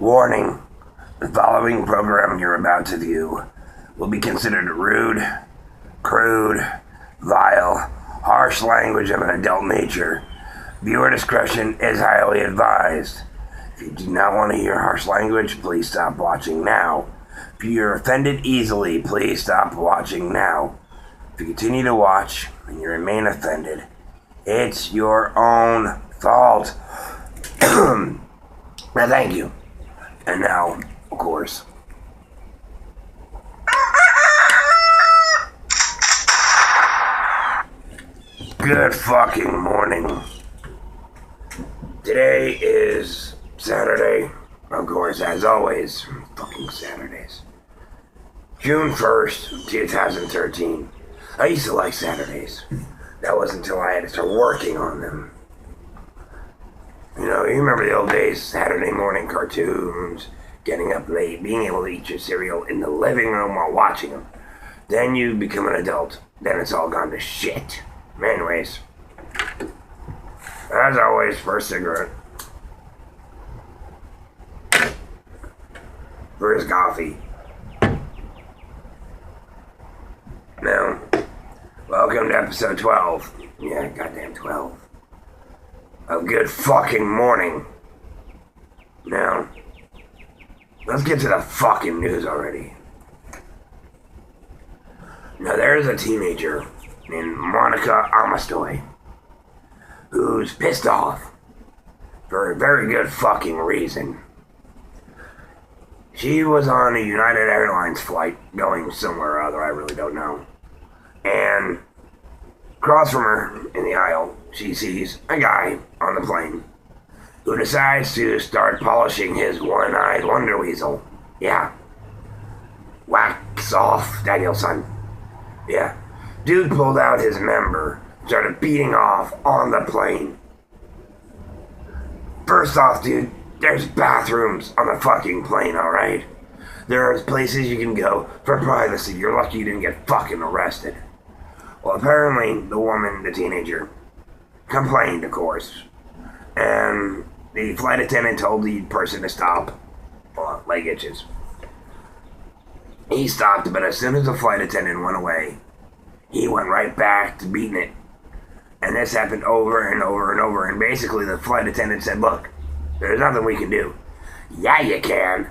Warning, the following program you're about to view will be considered rude, crude, vile, harsh language of an adult nature. Viewer discretion is highly advised. If you do not want to hear harsh language, please stop watching now. If you're offended easily, please stop watching now. If you continue to watch and you remain offended, it's your own fault. Now, thank you. And now, of course, good fucking morning. Today is Saturday, of course, as always, fucking Saturdays. June 1st, 2013. I used to like Saturdays. That wasn't until I had to start working on them. You know, you remember the old days, Saturday morning cartoons, getting up late, being able to eat your cereal in the living room while watching them. Then you become an adult. Then it's all gone to shit. Anyways, as always, first cigarette. First coffee. Now, welcome to episode 12. Yeah, goddamn 12. A good fucking morning. Now, let's get to the fucking news already. Now, there's a teenager named Monica Amastoy who's pissed off for a very good fucking reason. She was on a United Airlines flight going somewhere or other, I really don't know. And across from her in the aisle, she sees a guy on the plane who decides to start polishing his one-eyed wonder weasel. Yeah. Wax off, Danielson. Yeah. Dude pulled out his member, started beating off on the plane. First off, dude, there's bathrooms on the fucking plane, alright? There's places you can go for privacy. You're lucky you didn't get fucking arrested. Well, apparently, the woman, the teenager, complained, of course. And the flight attendant told the person to stop. Well, leg itches. He stopped, but as soon as the flight attendant went away, he went right back to beating it. And this happened over and over and over. And basically, the flight attendant said, look, there's nothing we can do. Yeah, you can.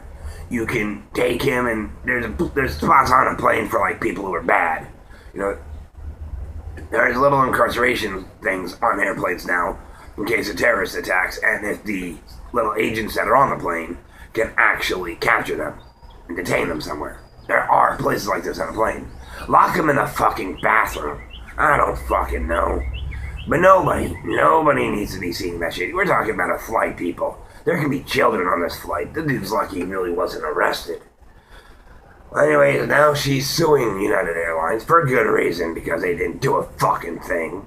You can take him, and there's spots on a plane for, like, people who are bad. You know, there's little incarceration things on airplanes now in case of terrorist attacks, and if the little agents that are on the plane can actually capture them and detain them somewhere. There are places like this on a plane. Lock them in the fucking bathroom. I don't fucking know. But nobody needs to be seeing that shit. We're talking about a flight, people. There can be children on this flight. The dude's lucky he really wasn't arrested. Well, anyways, now she's suing United Airlines for good reason, because they didn't do a fucking thing.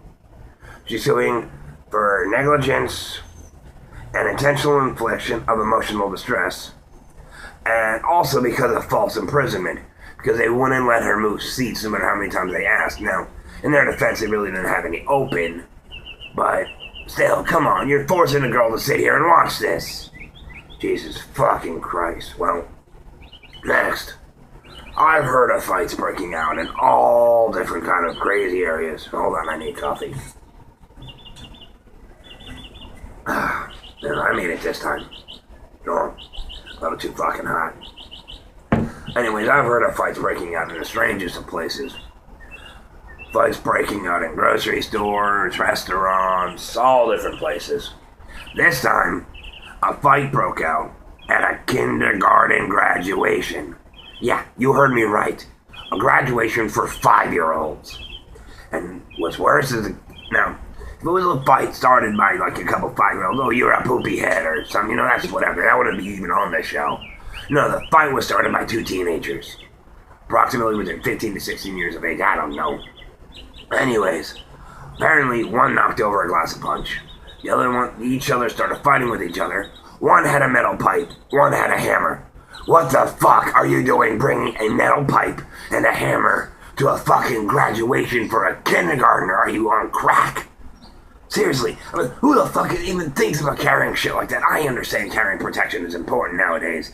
She's suing for negligence and intentional infliction of emotional distress, and also because of false imprisonment, because they wouldn't let her move seats no matter how many times they asked. Now, in their defense, they really didn't have any open, but still, come on, you're forcing a girl to sit here and watch this. Jesus fucking Christ. Well, next. I've heard of fights breaking out in all different kind of crazy areas. Hold on, I need coffee. I made it this time. No, a little too fucking hot. Anyways, I've heard of fights breaking out in the strangest of places. Fights breaking out in grocery stores, restaurants, all different places. This time, a fight broke out at a kindergarten graduation. Yeah, you heard me right. A graduation for 5-year-olds. And what's worse is, now, if it was a fight started by like a couple 5-year-olds, oh, you're a poopy head or something, you know, that's whatever. That wouldn't be even on this show. No, the fight was started by 2 teenagers. Approximately within 15 to 16 years of age, I don't know. Anyways, apparently one knocked over a glass of punch. The other one, each other started fighting with each other. One had a metal pipe, one had a hammer. What the fuck are you doing bringing a metal pipe and a hammer to a fucking graduation for a kindergartner? Are you on crack? Seriously, I mean, who the fuck even thinks about carrying shit like that? I understand carrying protection is important nowadays.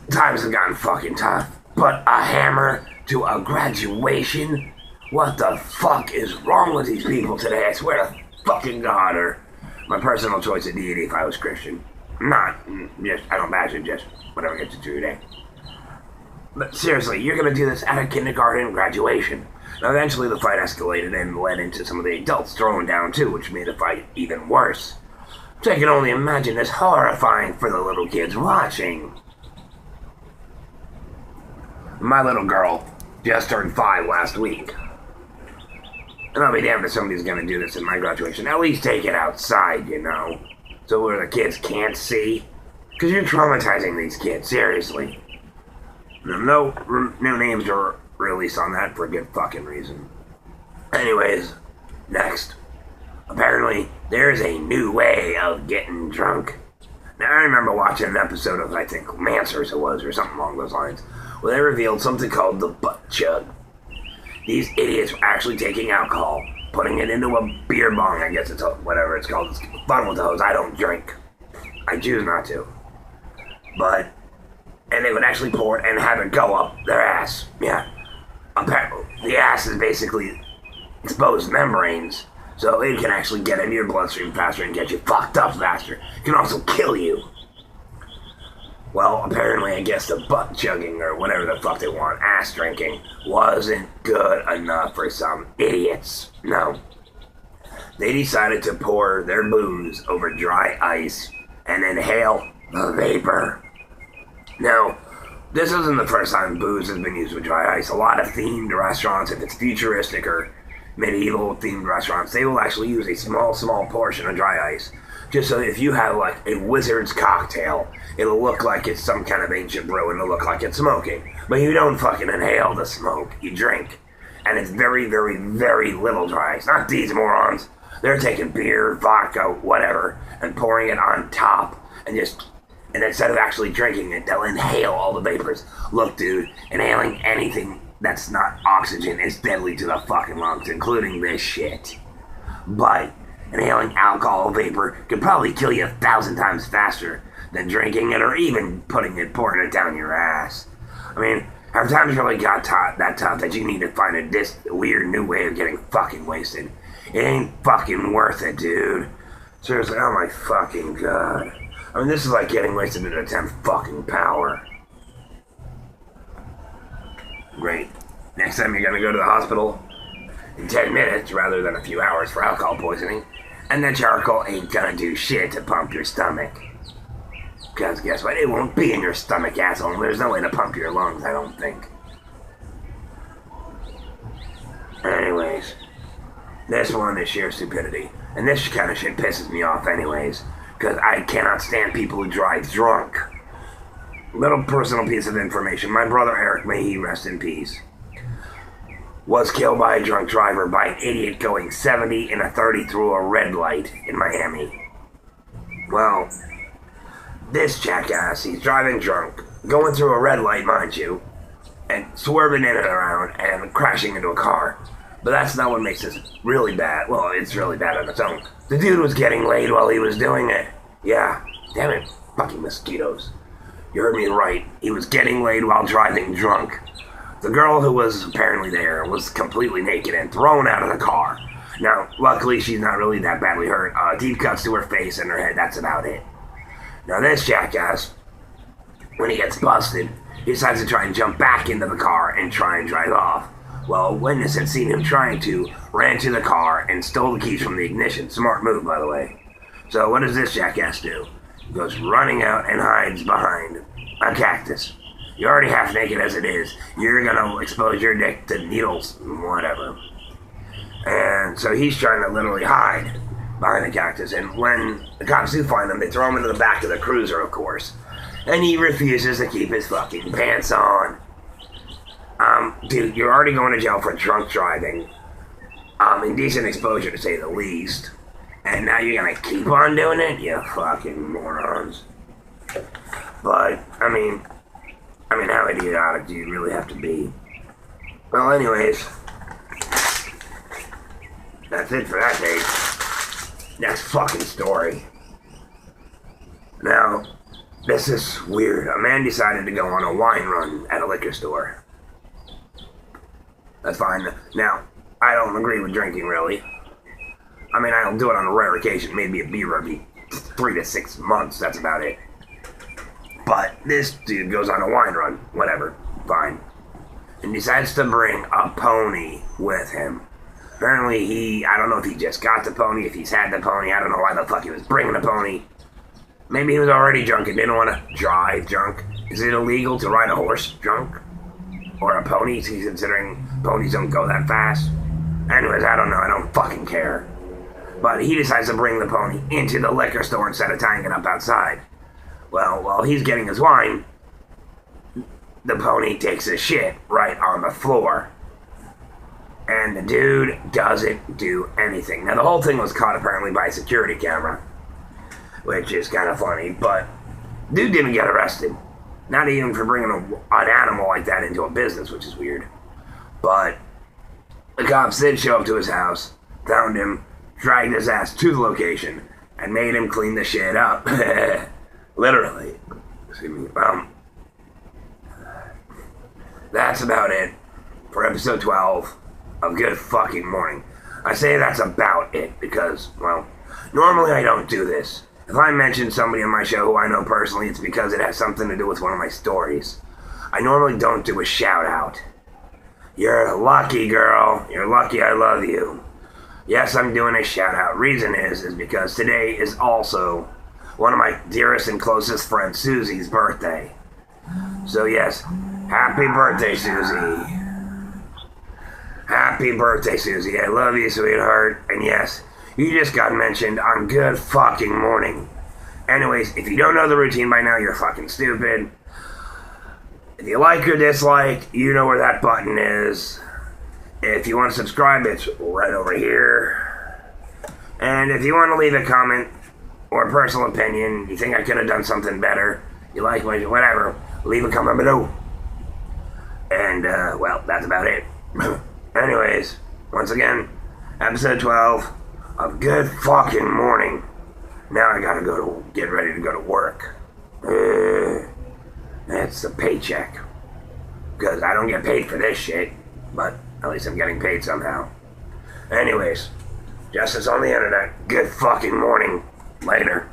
Times have gotten fucking tough. But a hammer to a graduation? What the fuck is wrong with these people today? I swear to fucking God, or my personal choice of deity if I was Christian. Not, just, I don't imagine, just whatever gets you through your day. But seriously, you're gonna do this at a kindergarten graduation. Now eventually the fight escalated and led into some of the adults throwing down too, which made the fight even worse. So I can only imagine this horrifying for the little kids watching. My little girl just turned 5 last week. And I'll be damned if somebody's gonna do this in my graduation. At least take it outside, you know. So where the kids can't see. Because you're traumatizing these kids, seriously. No names are released on that for a good fucking reason. Anyways, next. Apparently, there's a new way of getting drunk. Now, I remember watching an episode of, I think, Mansers it was, or something along those lines, where they revealed something called the butt chug. These idiots were actually taking alcohol, putting it into a beer bong, I guess it's whatever it's called. It's fun with those. I don't drink. I choose not to. And they would actually pour it and have it go up their ass. Yeah. The ass is basically exposed membranes, so it can actually get into your bloodstream faster and get you fucked up faster. It can also kill you. Well, apparently, I guess the butt chugging, or whatever the fuck they want, ass drinking, wasn't good enough for some idiots. No. They decided to pour their booze over dry ice and inhale the vapor. Now, this isn't the first time booze has been used with dry ice. A lot of themed restaurants, if it's futuristic or medieval themed restaurants, they will actually use a small portion of dry ice. Just so if you have like a wizard's cocktail, it'll look like it's some kind of ancient brew and it'll look like it's smoking. But you don't fucking inhale the smoke, you drink. And it's very, very, very little dry ice. Not these morons. They're taking beer, vodka, whatever, and pouring it on top. And instead of actually drinking it, they'll inhale all the vapors. Look, dude, inhaling anything that's not oxygen is deadly to the fucking lungs, including this shit. But inhaling alcohol vapor could probably kill you 1,000 times faster than drinking it or even pouring it down your ass. I mean, have times really got that tough that you need to find this weird new way of getting fucking wasted. It ain't fucking worth it, dude. Seriously, oh my fucking God. I mean, this is like getting wasted at a 10th fucking power. Great. Next time you're gonna go to the hospital in 10 minutes rather than a few hours for alcohol poisoning, and the charcoal ain't gonna do shit to pump your stomach. Because guess what? It won't be in your stomach, asshole. There's no way to pump your lungs, I don't think. Anyways, this one is sheer stupidity. And this kind of shit pisses me off anyways, because I cannot stand people who drive drunk. Little personal piece of information. My brother Eric, may he rest in peace, was killed by a drunk driver by an idiot going 70 in a 30 through a red light in Miami. Well, this jackass, he's driving drunk, going through a red light, mind you, and swerving in and around and crashing into a car. But that's not what makes this really bad. Well, it's really bad on its own. The dude was getting laid while he was doing it. Yeah, damn it, fucking mosquitoes. You heard me right. He was getting laid while driving drunk. The girl who was apparently there was completely naked and thrown out of the car. Now, luckily, she's not really that badly hurt. Deep cuts to her face and her head, that's about it. Now, this jackass, when he gets busted, he decides to try and jump back into the car and try and drive off. Well, a witness had seen him trying to, ran to the car, and stole the keys from the ignition. Smart move, by the way. So what does this jackass do? He goes running out and hides behind a cactus. You're already half naked as it is. You're gonna expose your dick to needles, whatever. And so he's trying to literally hide behind the cactus. And when the cops do find him, they throw him into the back of the cruiser, of course. And he refuses to keep his fucking pants on. Dude, you're already going to jail for drunk driving. Indecent exposure, to say the least. And now you're gonna keep on doing it? You fucking morons. But, I mean, how idiotic do you really have to be? Well, anyways. that's it for that day. Next fucking story. Now, this is weird. A man decided to go on a wine run at a liquor store. That's fine. Now, I don't agree with drinking, really. I mean, I'll do it on a rare occasion. Maybe a beer every 3 to 6 months. That's about it. But this dude goes on a wine run. Whatever. Fine. And decides to bring a pony with him. Apparently I don't know if he just got the pony, if he's had the pony. I don't know why the fuck he was bringing the pony. Maybe he was already drunk and didn't want to drive drunk. Is it illegal to ride a horse drunk? Or a pony, considering ponies don't go that fast? Anyways, I don't know. I don't fucking care. But he decides to bring the pony into the liquor store instead of tying it up outside. Well, while he's getting his wine, the pony takes a shit right on the floor. And the dude doesn't do anything. Now, the whole thing was caught apparently by a security camera, which is kind of funny, but dude didn't get arrested. Not even for bringing an animal like that into a business, which is weird. But the cops did show up to his house, found him, dragged his ass to the location, and made him clean the shit up. Literally. Excuse me. That's about it for episode 12 of Good Fucking Morning. I say that's about it because, well, normally I don't do this. If I mention somebody on my show who I know personally, it's because it has something to do with one of my stories. I normally don't do a shout out. You're lucky, girl. You're lucky I love you. Yes, I'm doing a shout out. Reason is because today is also one of my dearest and closest friends, Susie's birthday. So yes, happy birthday, Susie. Happy birthday, Susie. I love you, sweetheart. And yes, you just got mentioned on Good Fucking Morning. Anyways, if you don't know the routine by now, you're fucking stupid. If you like or dislike, you know where that button is. If you want to subscribe, it's right over here. And if you want to leave a comment or a personal opinion, you think I could have done something better, you like my whatever, leave a comment below. And, well, that's about it. Anyways, once again, episode 12 of Good Fucking Morning. Now I gotta get ready to go to work. That's a paycheck. Because I don't get paid for this shit, but at least I'm getting paid somehow. Anyways, justice on the internet. Good fucking morning. Later.